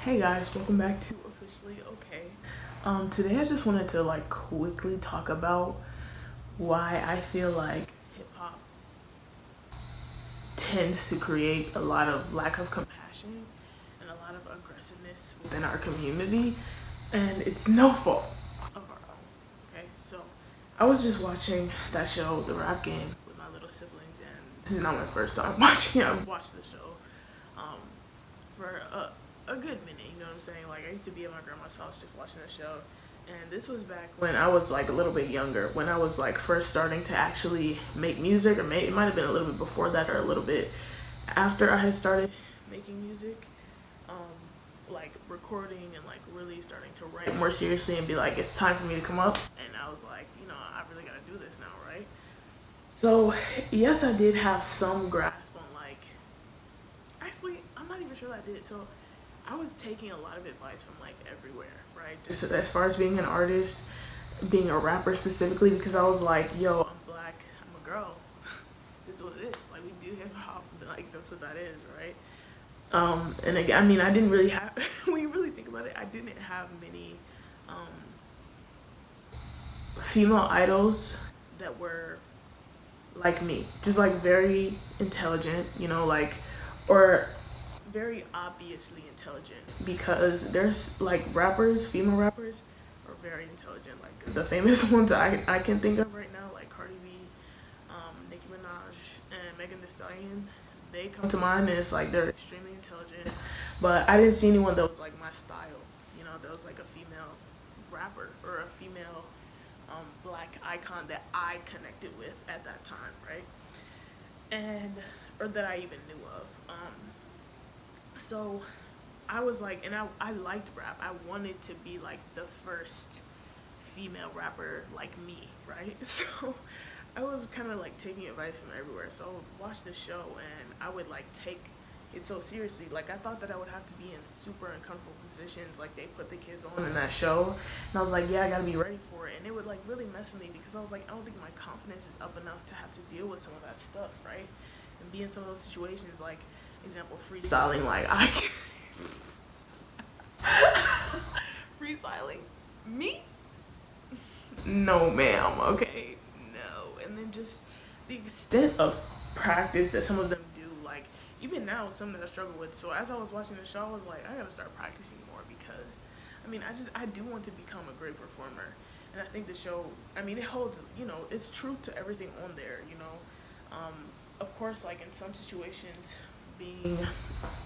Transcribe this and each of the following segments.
Hey guys, welcome back to Officially Okay. Today I just wanted to quickly talk about why I feel like hip hop tends to create a lot of lack of compassion and a lot of aggressiveness within our community, and it's no fault of our own. Okay, so I was just watching that show, The Rap Game, with my little siblings, and this is not my first time watching it. I've watched the show um, for a good minute. You know what I'm saying? Like I used to be at my grandma's house just watching the show, and this was back when I was like a little bit younger, when I was like first starting to actually make music, or it might have been a little bit before that, or a little bit after I had started making music, like recording and like really starting to write more seriously and be like, it's time for me to come up. And I was like, I really gotta do this now, right? So yes, I did have some grasp on like, actually, I'm not even sure that I did. So I was taking a lot of advice from like everywhere, right? Just as far as being an artist, being a rapper specifically, because I was like, yo, I'm black, I'm a girl. This is what it is. Like we do hip hop, like that's what that is, right? And again, I mean, I didn't really have. When you really think about it, I didn't have many um, female idols that were like me, just like very intelligent, like, or very obviously intelligent, because there's like rappers, female rappers are very intelligent. Like the famous ones I can think of right now, like Cardi B, Nicki Minaj, and Megan Thee Stallion. They come to mind, and it's like they're extremely intelligent. But I didn't see anyone that was like my style. That was like a female rapper or a female black icon that I connected with at that time, right? And or that I even knew of. So I was like, and I liked rap. I wanted to be like the first female rapper like me, right? So I was kind of like taking advice from everywhere. So I would watch the show and I would like take it so seriously. Like I thought that I would have to be in super uncomfortable positions like they put the kids on in that show. And I was like, yeah, I gotta be ready for it. And it would like really mess with me because I was like, I don't think my confidence is up enough to have to deal with some of that stuff, right? And be in some of those situations, like example, freestyling. Like I freestyling me, no ma'am, okay, no. And then just the extent of practice that some of them do, like even now, something that I struggle with. So as I was watching the show, I was like, I gotta start practicing more because, I mean, I do want to become a great performer, and I think the show, I mean, it holds, it's true to everything on there, of course, like in some situations, being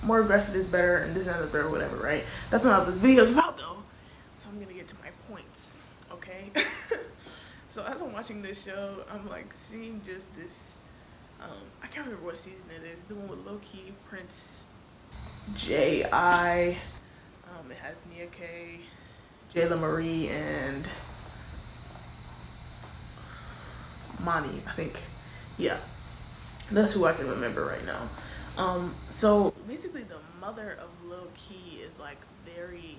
more aggressive is better, and this and the third, whatever, right? That's not what this video is about, though. So I'm gonna get to my points, okay? So as I'm watching this show, I'm like seeing just this. I can't remember what season it is. The one with Low Key, Prince, J.I. It has Nia K, Jayla Marie, and Monty, I think. Yeah, that's who I can remember right now. So basically, the mother of Lil Key is like very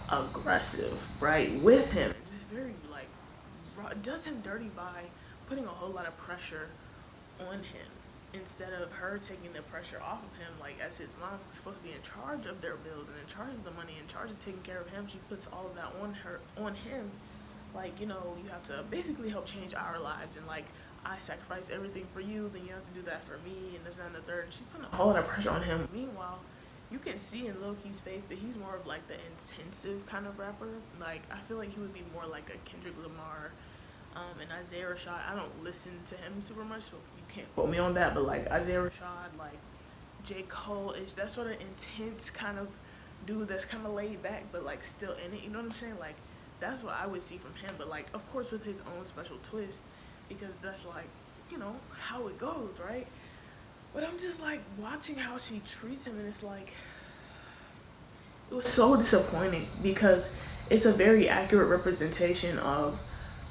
aggressive, right, with him, and just very like does him dirty by putting a whole lot of pressure on him instead of her taking the pressure off of him. Like as his mom was supposed to be in charge of their bills and in charge of the money, in charge of taking care of him, she puts all of that on him. Like you have to basically help change our lives, and like I sacrifice everything for you, then you have to do that for me, and this and the third. She's putting a whole lot of pressure on him. Meanwhile, you can see in Lil Key's face that he's more of like the intensive kind of rapper. Like I feel like he would be more like a Kendrick Lamar, and Isaiah Rashad. I don't listen to him super much, so you can't quote me on that. But like Isaiah Rashad, like J. Cole is that sort of intense kind of dude that's kind of laid back, but like still in it. You know what I'm saying? Like that's what I would see from him. But like of course with his own special twist, because that's like how it goes, right? But I'm just like watching how she treats him, and it's like it was so disappointing because it's a very accurate representation of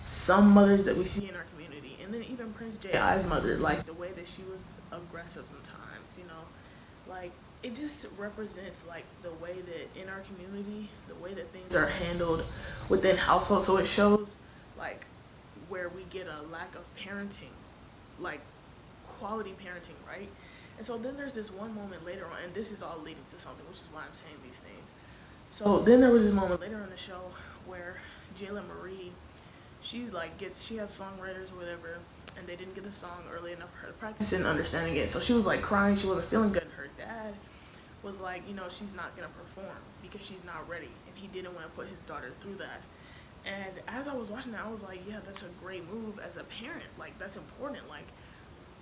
some mothers that we see in our community, and then even Prince J.I.'s mother, like the way that she was aggressive sometimes, like it just represents like the way that in our community, the way that things are handled within households. So it shows like where we get a lack of parenting, like quality parenting, right? And so then there's this one moment later on, and this is all leading to something, which is why I'm saying these things. So then there was this moment later in the show where Jayla Marie, she has songwriters or whatever, and they didn't get the song early enough for her to practice and understanding it. So she was like crying, she wasn't feeling good. Her dad was like, she's not gonna perform because she's not ready, and he didn't want to put his daughter through that. And as I was watching that, I was like, yeah, that's a great move as a parent. Like, that's important. Like,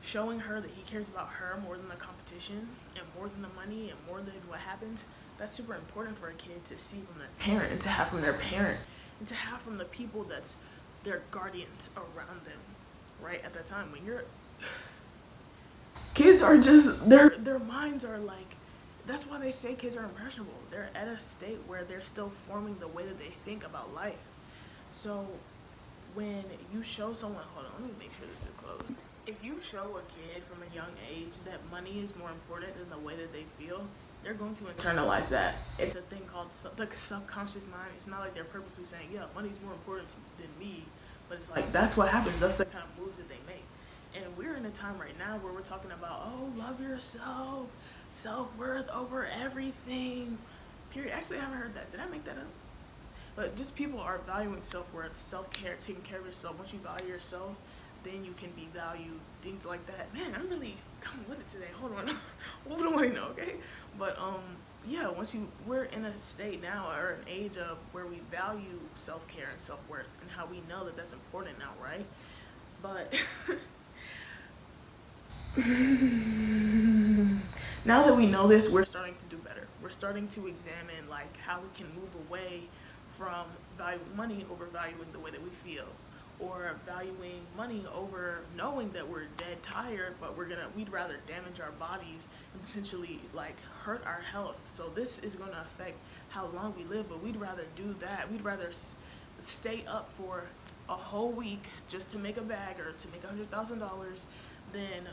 showing her that he cares about her more than the competition and more than the money and more than what happens. That's super important for a kid to see from their parent and to have from their parent and to have from the people that's their guardians around them, right? At that time, when you're kids are just their minds are like, that's why they say kids are impressionable. They're at a state where they're still forming the way that they think about life. So when you show someone, hold on, let me make sure this is closed. If you show a kid from a young age that money is more important than the way that they feel, they're going to internalize that. It's a thing called the subconscious mind. It's not like they're purposely saying, yeah, money's more important than me, but it's like that's what happens. That's the kind of moves that they make. And we're in a time right now where we're talking about, oh, love yourself, self-worth over everything. Period. Actually, I haven't heard that. Did I make that up? But just people are valuing self-worth, self-care, taking care of yourself. Once you value yourself, then you can be valued, things like that. Man, I'm really coming with it today. Hold on. What do I know, okay? But yeah, we're in a state now or an age of where we value self-care and self-worth and how we know that that's important now, right? But now that we know this, we're starting to do better. We're starting to examine like how we can move away from valuing money over valuing the way that we feel, or valuing money over knowing that we're dead tired, but we'd rather damage our bodies and potentially like hurt our health. So this is going to affect how long we live, but we'd rather do that. We'd rather stay up for a whole week just to make a bag or to make $100,000 than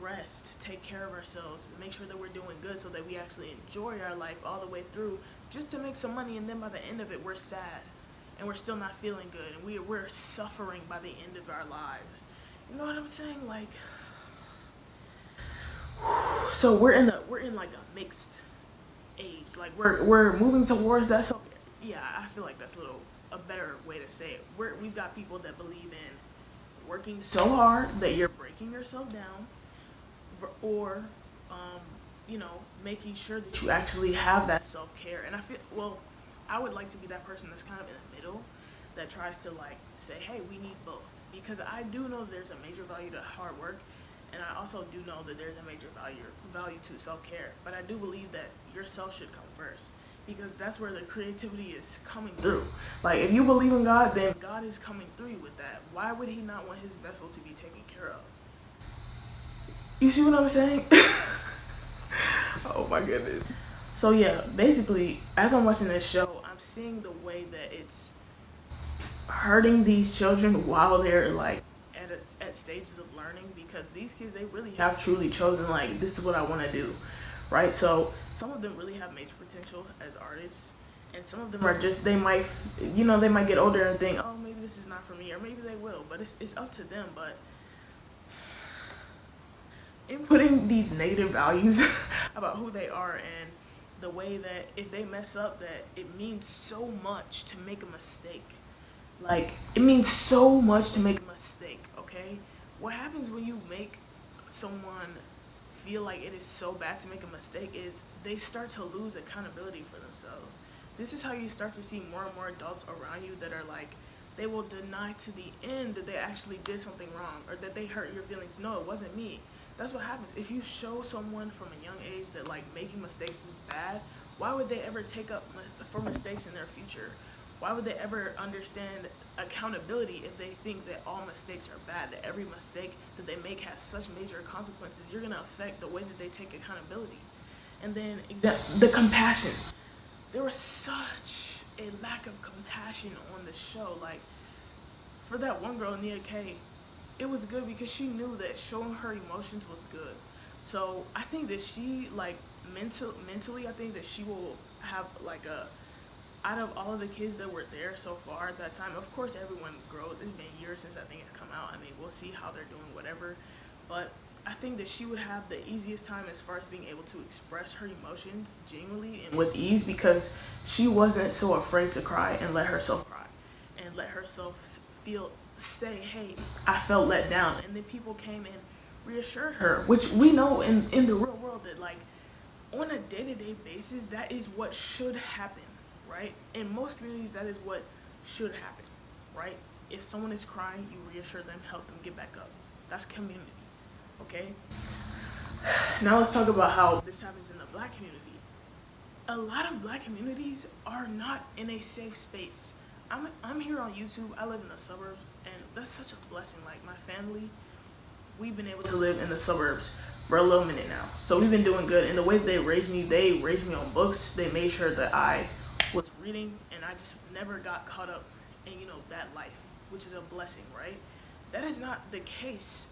rest, take care of ourselves, make sure that we're doing good so that we actually enjoy our life all the way through just to make some money, and then by the end of it we're sad and we're still not feeling good and we're suffering by the end of our lives. You know what I'm saying? Like, so we're in like a mixed age. Like we're moving towards that. So yeah, I feel like that's a better way to say it. We've got people that believe in working so hard that you're breaking yourself down, or making sure that you actually have that self-care. And I would like to be that person that's kind of in the middle that tries to like say, hey, we need both, because I do know that there's a major value to hard work, and I also do know that there's a major value to self-care. But I do believe that yourself should come first, because that's where the creativity is coming through. Like, if you believe in God, then God is coming through with that. Why would he not want his vessel to be taken care of? You see what I'm saying? Oh my goodness. So yeah, basically, as I'm watching this show, I'm seeing the way that it's hurting these children while they're like at stages of learning, because these kids, they really have truly chosen like, this is what I want to do, right? So some of them really have major potential as artists, and some of them are just, they might get older and think, oh, maybe this is not for me, or maybe they will, but it's up to them. But inputting these negative values about who they are, and the way that if they mess up, that it means so much to make a mistake. Like, it means so much to make a mistake, okay? What happens when you make someone feel like it is so bad to make a mistake is they start to lose accountability for themselves. This is how you start to see more and more adults around you that are like, they will deny to the end that they actually did something wrong or that they hurt your feelings. No, it wasn't me. That's what happens. If you show someone from a young age that like making mistakes is bad, why would they ever take up for mistakes in their future? Why would they ever understand accountability if they think that all mistakes are bad, that every mistake that they make has such major consequences? You're going to affect the way that they take accountability. And then the compassion. There was such a lack of compassion on the show. Like, for that one girl, Nia K, it was good because she knew that showing her emotions was good. So I think that she, like, mentally, I think that she will have like out of all of the kids that were there so far at that time, of course everyone grows. It's been years since that thing has come out. I mean, we'll see how they're doing, whatever. But I think that she would have the easiest time as far as being able to express her emotions genuinely and with ease, because she wasn't so afraid to cry and let herself cry and let herself feel, say, hey, I felt let down. And then people came and reassured her, which we know in the real world that, like, on a day-to-day basis, that is what should happen, right? In most communities, that is what should happen, right? If someone is crying, you reassure them, help them get back up. That's community, okay? Now let's talk about how this happens in the black community. A lot of black communities are not in a safe space. I'm here on YouTube. I live in the suburbs, and that's such a blessing. Like, my family, we've been able to live in the suburbs for a little minute now. So we've been doing good. And the way they raised me on books. They made sure that I was reading, and I just never got caught up in, that life, which is a blessing, right? That is not the case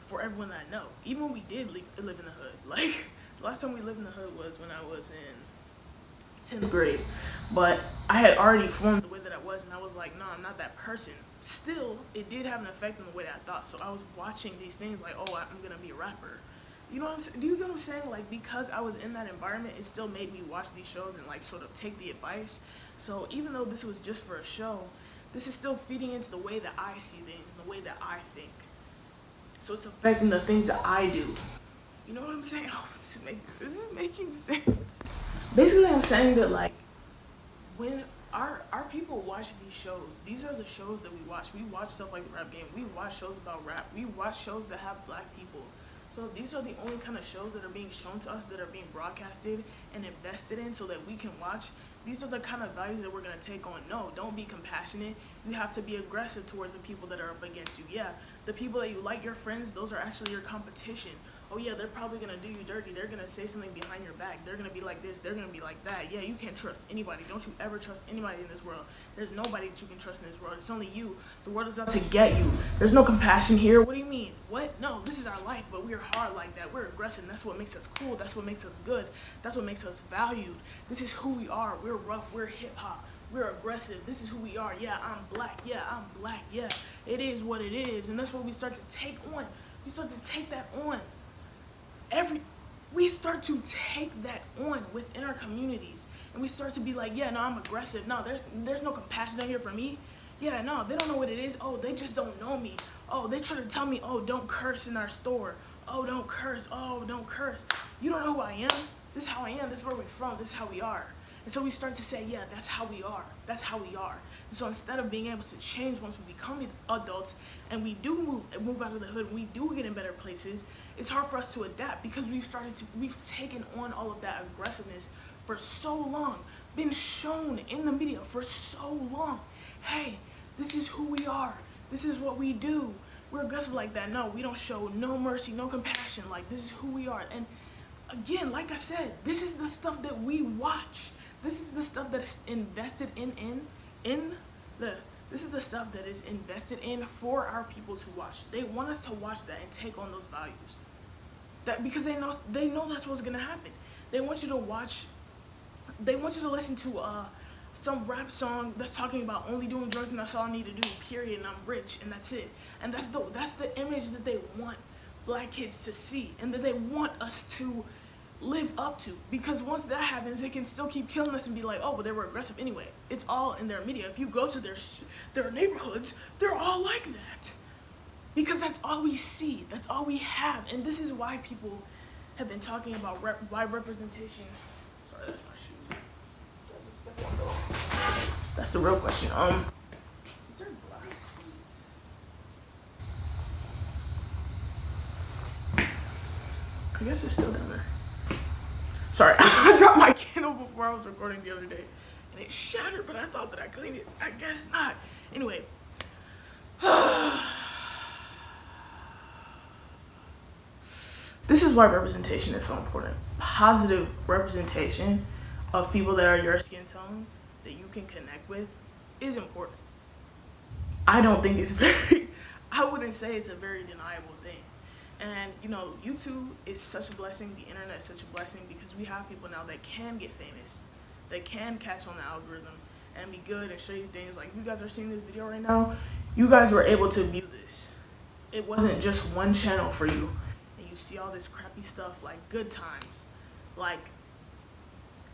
for everyone that I know. Even when we did live in the hood. Like, the last time we lived in the hood was when I was in 10th grade. But I had already formed the way that I was, and I was like, no, I'm not that person. Still, it did have an effect on the way that I thought. So I was watching these things like, oh, I'm going to be a rapper. You know what I'm saying? Do you get what I'm saying? Like, because I was in that environment, it still made me watch these shows and, like, sort of take the advice. So even though this was just for a show, this is still feeding into the way that I see things and the way that I think. So it's affecting the things that I do. You know what I'm saying? Oh, this is making sense. Basically, I'm saying that, like, when our people watch these shows, these are the shows that we watch. We watch stuff like the Rap Game. We watch shows about rap. We watch shows that have black people. So these are the only kind of shows that are being shown to us, that are being broadcasted and invested in so that we can watch. These are the kind of values that we're going to take on. No, don't be compassionate. You have to be aggressive towards the people that are up against you. Yeah, the people that you like, your friends, those are actually your competition. Oh yeah, they're probably going to do you dirty. They're going to say something behind your back. They're going to be like this. They're going to be like that. Yeah, you can't trust anybody. Don't you ever trust anybody in this world. There's nobody that you can trust in this world. It's only you. The world is out to get you. There's no compassion here. What do you mean? What? No, this is our life, but we're hard like that. We're aggressive. And that's what makes us cool. That's what makes us good. That's what makes us valued. This is who we are. We're rough. We're hip hop. We're aggressive. This is who we are. Yeah, I'm black. Yeah, I'm black. Yeah, it is what it is. And that's what we start to take on. We start to take that on. We start to take that on within our communities, and we start to be like, yeah, no, I'm aggressive. No, there's no compassion out here for me. Yeah, no, they don't know what it is. Oh, they just don't know me. Oh, they try to tell me, oh, don't curse in our store. Oh, don't curse. Oh, don't curse. You don't know who I am. This is how I am. This is where we're from. This is how we are. And so we start to say, yeah, that's how we are. That's how we are. And so instead of being able to change once we become adults and we do move out of the hood, we do get in better places, it's hard for us to adapt because we've taken on all of that aggressiveness for so long, been shown in the media for so long. Hey, this is who we are. This is what we do. We're aggressive like that. No, we don't show no mercy, no compassion. Like, this is who we are. And again, like I said, this is the stuff that we watch. This is the stuff that is invested this is the stuff that is invested in for our people to watch. They want us to watch that and take on those values. That because they know that's what's gonna happen. They want you to watch. They want you to listen to some rap song that's talking about only doing drugs and that's all I need to do. Period. And I'm rich and that's it. And that's the image that they want black kids to see and that they want us to live up to, because once that happens, they can still keep killing us and be like, oh, but they were aggressive anyway. It's all in their media. If you go to their neighborhoods, they're all like that, because that's all we see. That's all we have. And this is why people have been talking about why representation. Sorry, that's my shoe. That's the real question. Is there glass? I guess it's still down there. Sorry, I dropped my candle before I was recording the other day, and it shattered, but I thought that I cleaned it. I guess not. Anyway. This is why representation is so important. Positive representation of people that are your skin tone, that you can connect with, is important. I don't think it's I wouldn't say it's a very deniable thing. And, YouTube is such a blessing. The internet is such a blessing because we have people now that can get famous, that can catch on the algorithm and be good and show you things. Like, you guys are seeing this video right now. You guys were able to view this. It wasn't just one channel for you. you see all this crappy stuff like Good Times, like,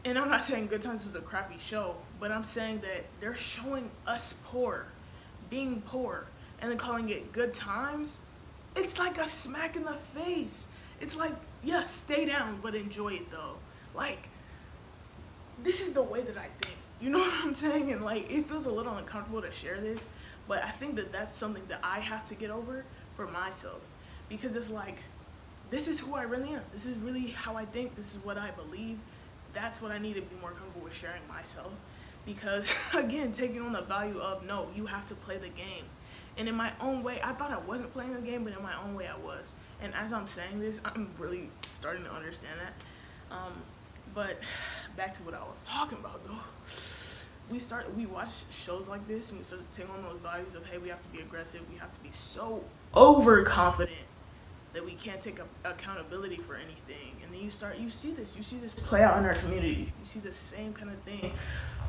and I'm not saying Good Times was a crappy show, but I'm saying that they're showing us poor, being poor, and then calling it Good Times. It's like a smack in the face. It's like, yes, stay down, but enjoy it though. Like, this is the way that I think. You know what I'm saying? And like, it feels a little uncomfortable to share this, but I think that that's something that I have to get over for myself, because it's like, this is who I really am. This is really how I think. This is what I believe. That's what I need to be more comfortable with sharing myself. Because again, taking on the value of, no, you have to play the game. And in my own way, I thought I wasn't playing the game, but in my own way I was. And as I'm saying this, I'm really starting to understand that. But back to what I was talking about though. We watch shows like this and we start to take on those values of, hey, we have to be aggressive, we have to be so overconfident that we can't take accountability for anything. And then you see this play out in our communities. You see the same kind of thing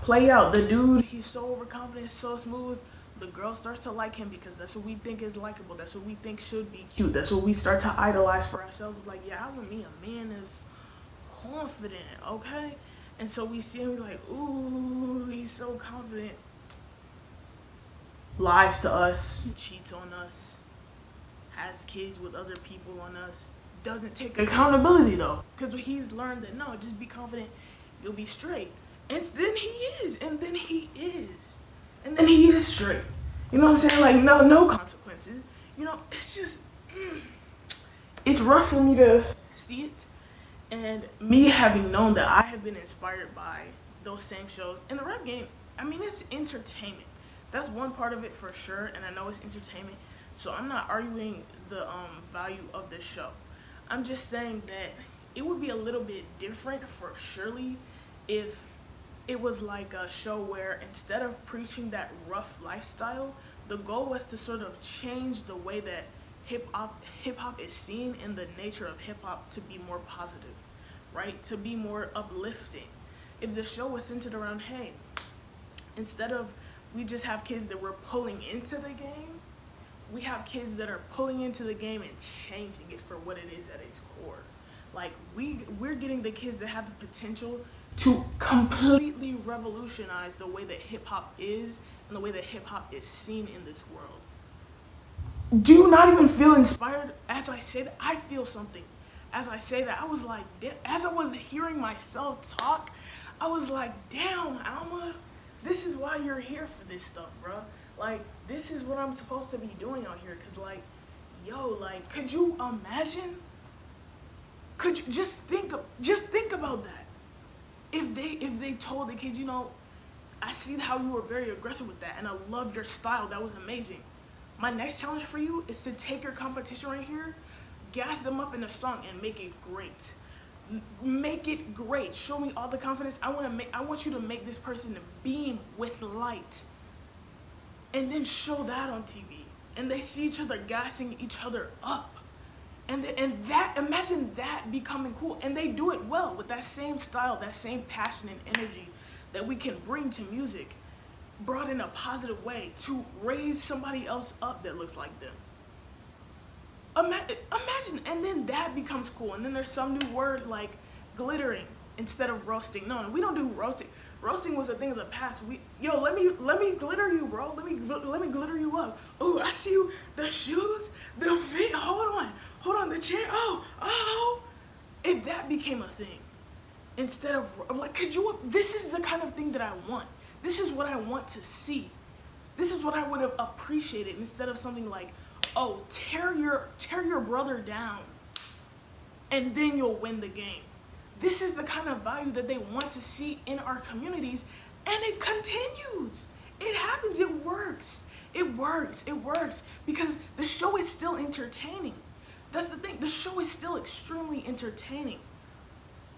play out. The dude, he's so overconfident, so smooth. The girl starts to like him because that's what we think is likable. That's what we think should be cute. That's what we start to idolize for ourselves. Like, yeah, I want me a man that's confident, okay? And so we see him like, ooh, he's so confident. Lies to us, cheats on us, has kids with other people on us, doesn't take accountability though. Because he's learned that, no, just be confident, you'll be straight. And then he is, and then he is. And then he is straight. You know what I'm saying? Like, no consequences. You know, it's just, it's rough for me to see it. And me having known that I have been inspired by those same shows. And the rap game, I mean, it's entertainment. That's one part of it for sure, and I know it's entertainment. So I'm not arguing the value of this show. I'm just saying that it would be a little bit different for Shirley if it was like a show where instead of preaching that rough lifestyle, the goal was to sort of change the way that hip hop is seen and the nature of hip hop to be more positive, right? To be more uplifting. If the show was centered around, hey, instead of we just have kids that we're pulling into the game, we have kids that are pulling into the game and changing it for what it is at its core. Like, we're getting the kids that have the potential to completely revolutionize the way that hip hop is and the way that hip hop is seen in this world. Do you not even feel inspired as I say that? I feel something. As I say that, I was like, as I was hearing myself talk, I was like, damn, Alma, this is why you're here for this stuff, bro. Like, this is what I'm supposed to be doing out here. Cause like, yo, like, could you imagine? Could you just think about that? If they told the kids, you know, I see how you were very aggressive with that, and I love your style. That was amazing. My next challenge for you is to take your competition right here, gas them up in a song, and make it great. Make it great. Show me all the confidence. I want you to make this person beam with light, and then show that on TV. And they see each other gassing each other up, and that, imagine that becoming cool. And they do it well with that same style, that same passion and energy that we can bring to music, brought in a positive way to raise somebody else up that looks like them. Imagine, and then that becomes cool. And then there's some new word like glittering instead of roasting. No, we don't do roasting. Roasting was a thing of the past. Let me glitter you, bro. Let me glitter you up. Oh, I see you. The shoes, the fit. Hold on, the chair. Oh. If that became a thing, instead of like, this is the kind of thing that I want. This is what I want to see. This is what I would have appreciated instead of something like, oh, tear your brother down and then you'll win the game. This is the kind of value that they want to see in our communities, and it continues. It happens, it works. It works because the show is still entertaining. That's the thing, the show is still extremely entertaining.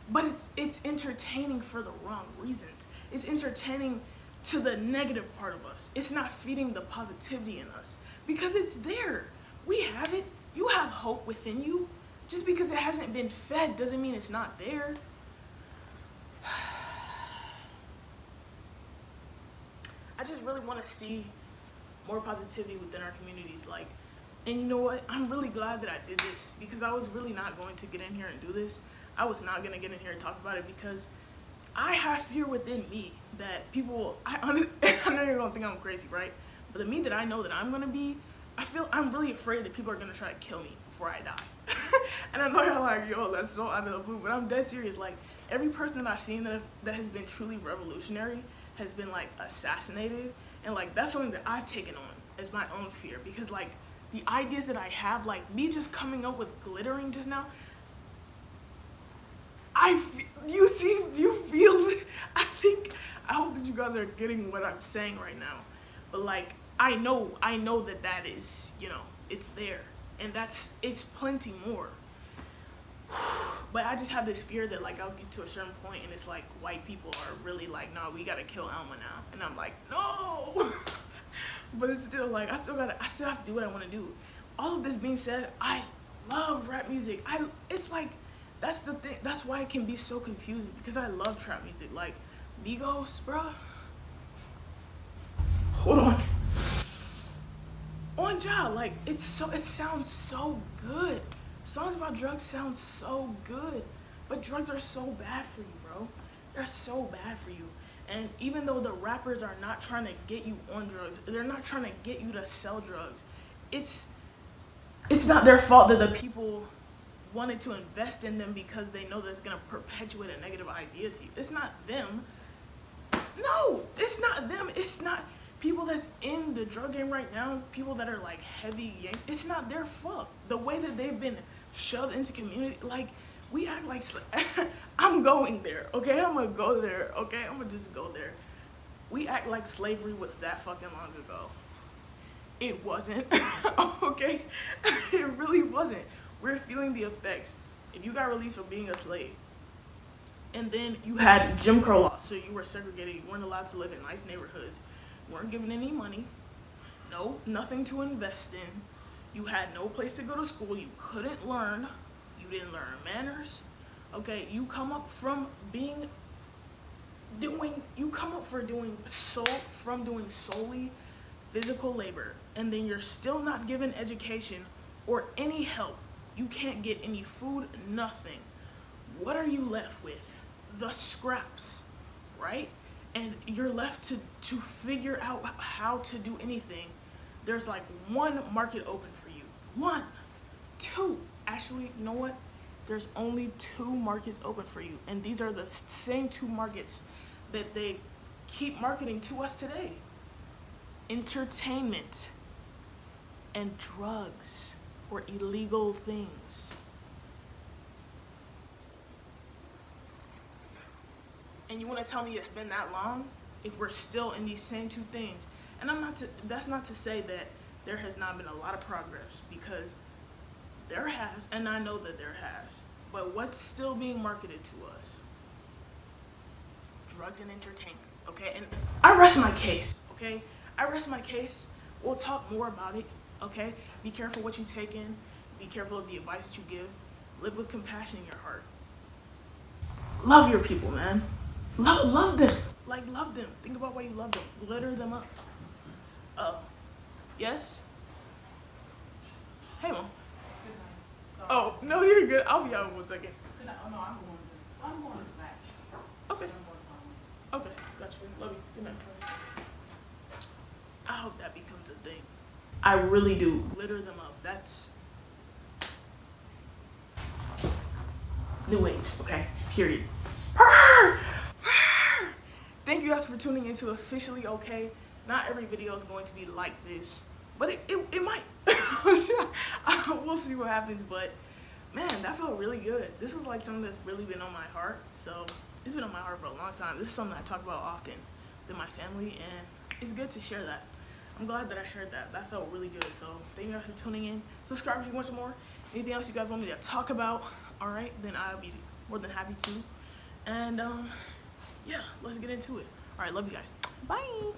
But it's entertaining for the wrong reasons. It's entertaining to the negative part of us. It's not feeding the positivity in us because it's there. We have it. You have hope within you. Just because it hasn't been fed doesn't mean it's not there. I just really want to see more positivity within our communities. Like, And you know what? I'm really glad that I did this because I was really not going to get in here and do this. I was not going to get in here and talk about it because I have fear within me that people, I know you're going to think I'm crazy, right? But the me that I know that I'm going to be, I'm really afraid that people are going to try to kill me before I die. And I know you're like, yo, that's so out of the blue, but I'm dead serious. Like, every person that I've seen that has been truly revolutionary has been, like, assassinated. And, like, that's something that I've taken on as my own fear. Because, like, the ideas that I have, like, me just coming up with glittering just now, do you feel it? I hope that you guys are getting what I'm saying right now. But, like, I know that is, you know, it's there. And it's plenty more. But I just have this fear that, like, I'll get to a certain point and it's like white people are really like, no, we gotta kill Alma now. And I'm like, no. But it's still like, I still have to do what I want to do. All of this being said, I love rap music. It's like, that's the thing. That's why it can be so confusing, because I love trap music. Like, Migos, bruh. Hold on. On job, like, it sounds so good. Songs about drugs sound so good, but drugs are so bad for you, bro. They're so bad for you. And even though the rappers are not trying to get you on drugs, they're not trying to get you to sell drugs, it's not their fault that the people wanted to invest in them because they know that's going to perpetuate a negative idea to you. It's not them. No, it's not them. It's not people that's in the drug game right now, people that are like heavy yank. It's not their fault. The way that they've been shoved into community, like, we act like I'm going there, okay? I'm gonna go there, okay? I'm gonna just go there. We act like slavery was that fucking long ago. It wasn't, okay? It really wasn't. We're feeling the effects. If you got released from being a slave, and then you had Jim Crow laws, so you were segregated, you weren't allowed to live in nice neighborhoods, you weren't given any money, nothing to invest in, you had no place to go to school, you couldn't learn, you didn't learn manners, okay? You come up from doing solely physical labor, and then you're still not given education or any help. You can't get any food, nothing. What are you left with? The scraps, right? And you're left to figure out how to do anything. There's like one market open for you. One, two. Actually, you know what? There's only 2 markets open for you. And these are the same 2 markets that they keep marketing to us today. Entertainment and drugs, or illegal things. And you want to tell me it's been that long if we're still in these same 2 things? And that's not to say that there has not been a lot of progress, because there has, and I know that there has. But what's still being marketed to us? Drugs and entertainment, okay? And I rest my case, okay? I rest my case. We'll talk more about it, okay? Be careful what you take in. Be careful of the advice that you give. Live with compassion in your heart. Love your people, man. Love them. Like, love them. Think about why you love them. Glitter them up. Yes? Hey, Mom. Oh, no, you're good. I'll be out in 1 second. No, I'm going to the back. Okay. Okay, gotcha. Love you. Good night. I hope that becomes a thing. I really do. Glitter them up. That's new age, okay? Period. Thank you guys for tuning into Officially Okay. Not every video is going to be like this, but it might. We'll see what happens, but man, that felt really good. This was like something that's really been on my heart. So it's been on my heart for a long time. This is something I talk about often with my family, and it's good to share that. I'm glad that I shared that. That felt really good. So thank you guys for tuning in. Subscribe if you want some more. Anything else you guys want me to talk about, all right, then I'll be more than happy to. And yeah, let's get into it. All right, love you guys. Bye.